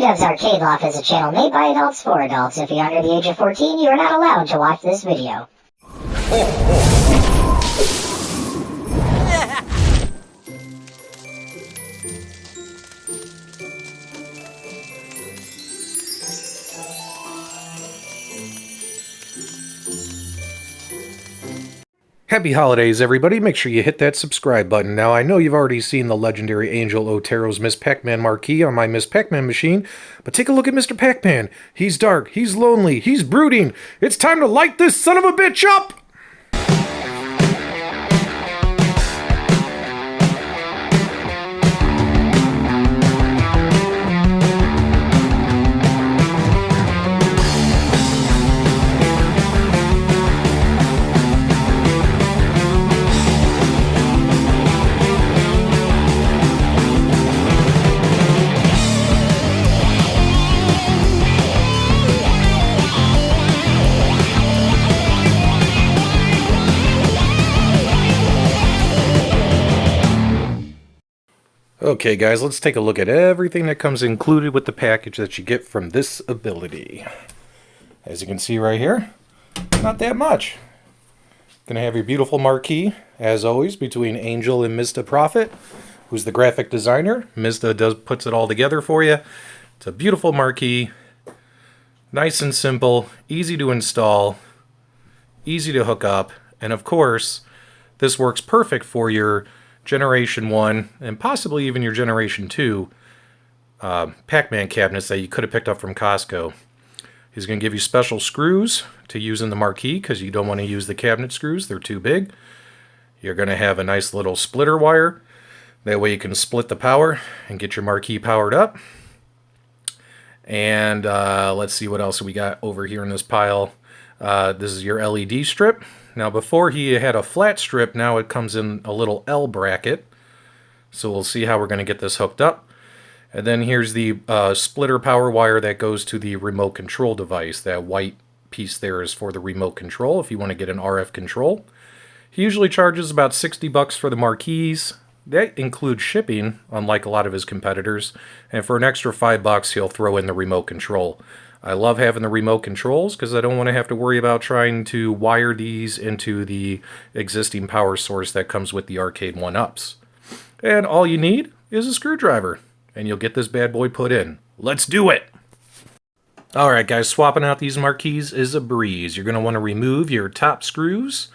PDubs Arcade Loft is a channel made by adults for adults. If you're under the age of 14, you are not allowed to watch this video. Happy holidays, everybody. Make sure you hit that subscribe button. Now, I know you've already seen the legendary Angel Otero's Miss Pac-Man Marquee on my Miss Pac-Man machine, but take a look at Mr. Pac-Man. He's dark, he's lonely, he's brooding. It's time to light this son of a bitch up! Okay guys, let's take a look at everything that comes included with the package that you get from this ability. As you can see right here, not that much. Gonna have your beautiful marquee, as always, between Angel and Mizta Profit, who's the graphic designer. Mizta puts it all together for you. It's a beautiful marquee, nice and simple, easy to install, easy to hook up, and of course, this works perfect for your Generation 1, and possibly even your Generation 2 Pac-Man cabinets that you could have picked up from Costco. He's going to give you special screws to use in the marquee because you don't want to use the cabinet screws. They're too big. You're going to have a nice little splitter wire. That way you can split the power and get your marquee powered up. And let's see what else we got over here in this pile. This is your LED strip. Now before he had a flat strip, now it comes in a little L bracket. So we'll see how we're going to get this hooked up. And then here's the splitter power wire that goes to the remote control device. That white piece there is for the remote control if you want to get an RF control. He usually charges about 60 bucks for the marquees. That includes shipping, unlike a lot of his competitors. And for an extra 5 bucks, he'll throw in the remote control. I love having the remote controls because I don't want to have to worry about trying to wire these into the existing power source that comes with the Arcade1Ups. And all you need is a screwdriver, and you'll get this bad boy put in. Let's do it! Alright guys, swapping out these marquees is a breeze. You're going to want to remove your top screws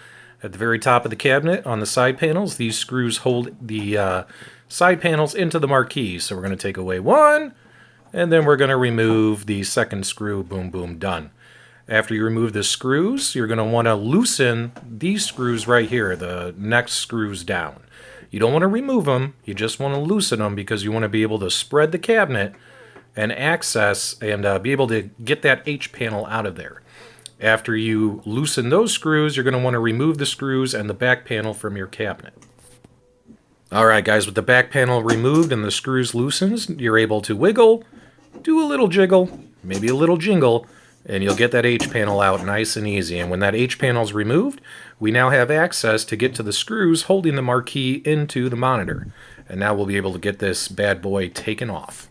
at the very top of the cabinet on the side panels. These screws hold the side panels into the marquee. So we're going to take away one, and then we're going to remove the second screw. Boom, boom, done. After you remove the screws, you're going to want to loosen these screws right here, the next screws down. You don't want to remove them, you just want to loosen them because you want to be able to spread the cabinet and access and be able to get that H panel out of there. After you loosen those screws, you're going to want to remove the screws and the back panel from your cabinet. Alright guys, with the back panel removed and the screws loosened, you're able to wiggle, do a little jiggle, maybe a little jingle, and you'll get that H panel out nice and easy. And when that H panel is removed, we now have access to get to the screws holding the marquee into the monitor. And now we'll be able to get this bad boy taken off.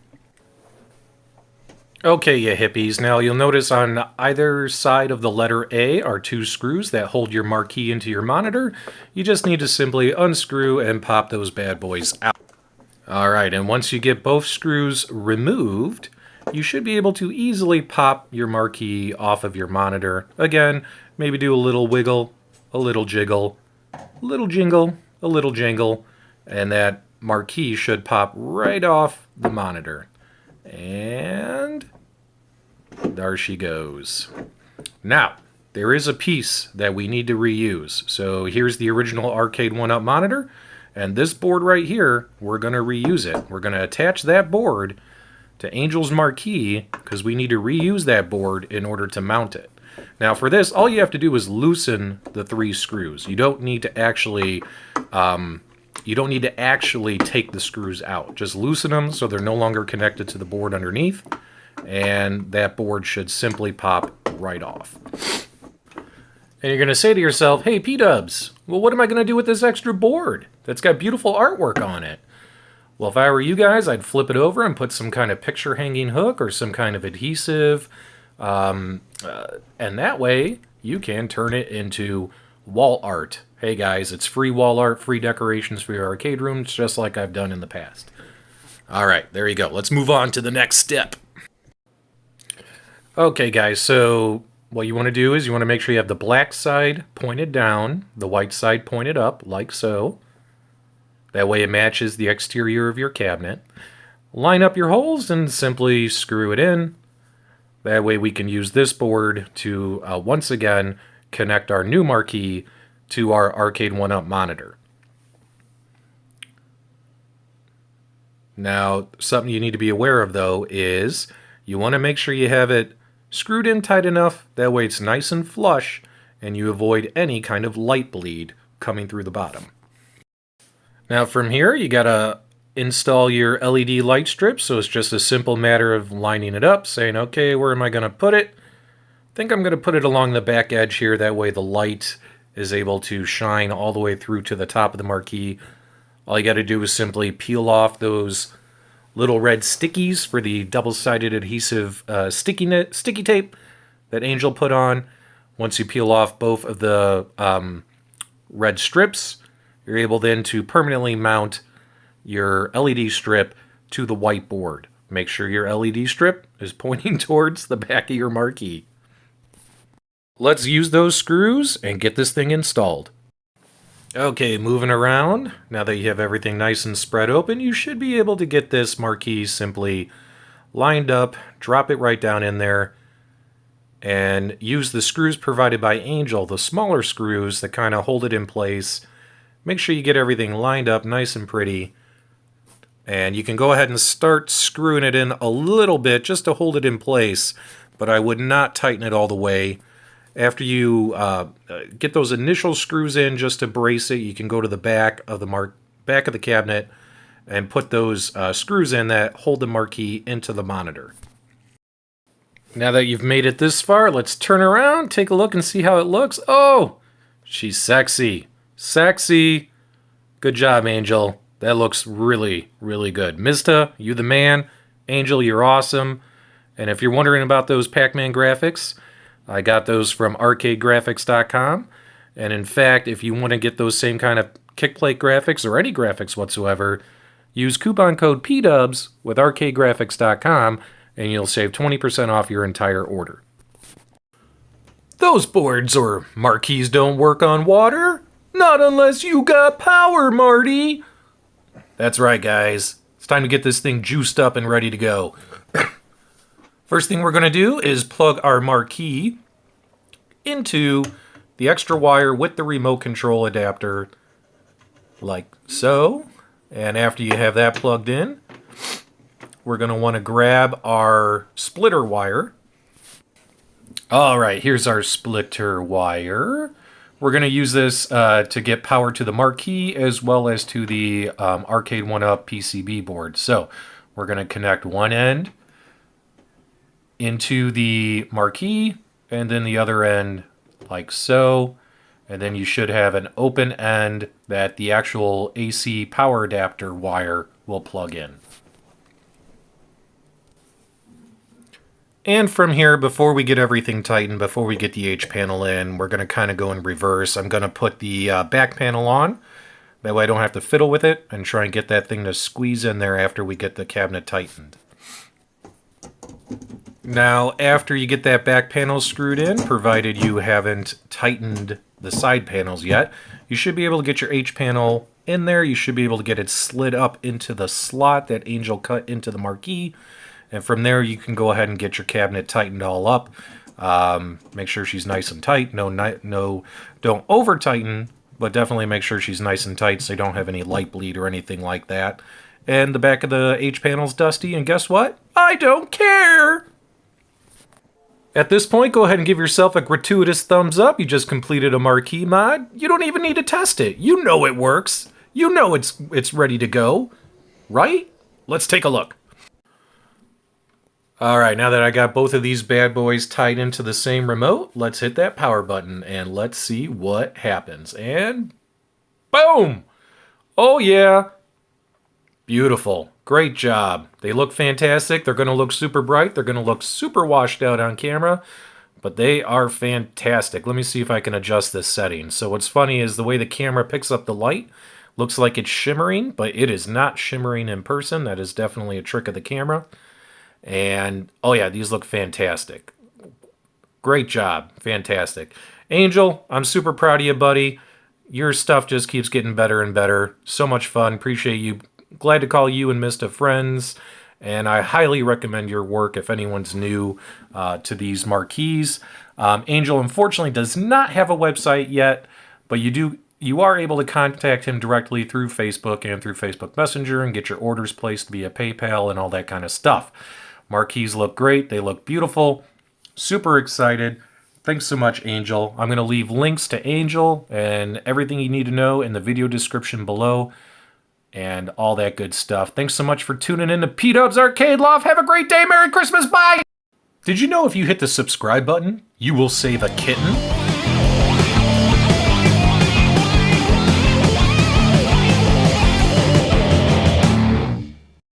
Okay, you hippies. Now you'll notice on either side of the letter A are two screws that hold your marquee into your monitor. You just need to simply unscrew and pop those bad boys out. Alright, and once you get both screws removed, you should be able to easily pop your marquee off of your monitor. Again, maybe do a little wiggle, a little jiggle, a little jingle, a little jangle, and that marquee should pop right off the monitor. And there she goes. Now, there is a piece that we need to reuse. So here's the original Arcade1Up monitor. And this board right here, we're going to reuse it. We're going to attach that board to Angel's marquee because we need to reuse that board in order to mount it. Now for this, all you have to do is loosen the 3 screws. You don't need to actually take the screws out. Just loosen them so they're no longer connected to the board underneath, and that board should simply pop right off. And you're going to say to yourself, hey, PDubs, well, what am I going to do with this extra board that's got beautiful artwork on it? Well, if I were you guys, I'd flip it over and put some kind of picture hanging hook or some kind of adhesive. And that way, you can turn it into wall art. Hey guys, it's free wall art, free decorations for your arcade rooms, just like I've done in the past. All right, there you go. Let's move on to the next step. Okay guys, so what you want to do is you want to make sure you have the black side pointed down, the white side pointed up, like so. That way it matches the exterior of your cabinet. Line up your holes and simply screw it in. That way we can use this board to, once again, connect our new marquee to our Arcade1Up monitor. Now, something you need to be aware of, though, is you want to make sure you have it screwed in tight enough. That way it's nice and flush, and you avoid any kind of light bleed coming through the bottom. Now, from here, you got to install your LED light strip, so it's just a simple matter of lining it up, saying, okay, where am I going to put it? I think I'm going to put it along the back edge here. That way the light is able to shine all the way through to the top of the marquee. All you got to do is simply peel off those little red stickies for the double-sided adhesive sticky tape that Angel put on. Once you peel off both of the red strips, you're able then to permanently mount your LED strip to the white board. Make sure your LED strip is pointing towards the back of your marquee. Let's use those screws and get this thing installed. Okay, moving around. Now that you have everything nice and spread open, you should be able to get this marquee simply lined up, drop it right down in there, and use the screws provided by Angel, the smaller screws that kind of hold it in place. Make sure you get everything lined up nice and pretty. And you can go ahead and start screwing it in a little bit just to hold it in place, but I would not tighten it all the way. After you get those initial screws in just to brace it, you can go to the back of the cabinet and put those screws in that hold the marquee into the monitor. Now that you've made it this far, let's turn around, take a look and see how it looks. Oh, she's sexy. Sexy. Good job, Angel. That looks really, really good. Mizta, you the man. Angel, you're awesome. And if you're wondering about those Pac-Man graphics, I got those from arcadegraphics.com. And in fact, if you want to get those same kind of kickplate graphics or any graphics whatsoever, use coupon code PDubs with arcadegraphics.com and you'll save 20% off your entire order. Those boards or marquees don't work on water. Not unless you got power, Marty. That's right, guys. It's time to get this thing juiced up and ready to go. First thing we're going to do is plug our marquee into the extra wire with the remote control adapter, like so. And after you have that plugged in, we're going to want to grab our splitter wire. All right, here's our splitter wire. We're going to use this to get power to the marquee as well as to the Arcade1Up PCB board. So we're going to connect one end into the marquee and then the other end like so. And then you should have an open end that the actual AC power adapter wire will plug in. And from here, before we get everything tightened, before we get the H panel in, we're going to kind of go in reverse. I'm going to put the back panel on. That way I don't have to fiddle with it and try and get that thing to squeeze in there after we get the cabinet tightened. Now, after you get that back panel screwed in, provided you haven't tightened the side panels yet, you should be able to get your H panel in there. You should be able to get it slid up into the slot that Angel cut into the marquee. And from there, you can go ahead and get your cabinet tightened all up. Make sure she's nice and tight. Don't over-tighten, but definitely make sure she's nice and tight so you don't have any light bleed or anything like that. And the back of the H panel's dusty, and guess what? I don't care! At this point, go ahead and give yourself a gratuitous thumbs up. You just completed a marquee mod. You don't even need to test it. You know it works. You know it's ready to go. Right? Let's take a look. Alright, now that I got both of these bad boys tied into the same remote, let's hit that power button and let's see what happens. And boom! Oh yeah! Beautiful. Great job. They look fantastic. They're going to look super bright. They're going to look super washed out on camera. But they are fantastic. Let me see if I can adjust this setting. So what's funny is the way the camera picks up the light looks like it's shimmering, but it is not shimmering in person. That is definitely a trick of the camera. And, oh yeah, these look fantastic. Great job. Fantastic. Angel, I'm super proud of you, buddy. Your stuff just keeps getting better and better. So much fun. Appreciate you. Glad to call you and Mizta friends. And I highly recommend your work if anyone's new to these marquees. Angel, unfortunately, does not have a website yet, but you are able to contact him directly through Facebook and through Facebook Messenger and get your orders placed via PayPal and all that kind of stuff. Marquees look great. They look beautiful. Super excited. Thanks so much, Angel. I'm going to leave links to Angel and everything you need to know in the video description below. And all that good stuff. Thanks so much for tuning in to PDubs Arcade Loft. Have a great day. Merry Christmas. Bye. Did you know if you hit the subscribe button, you will save a kitten?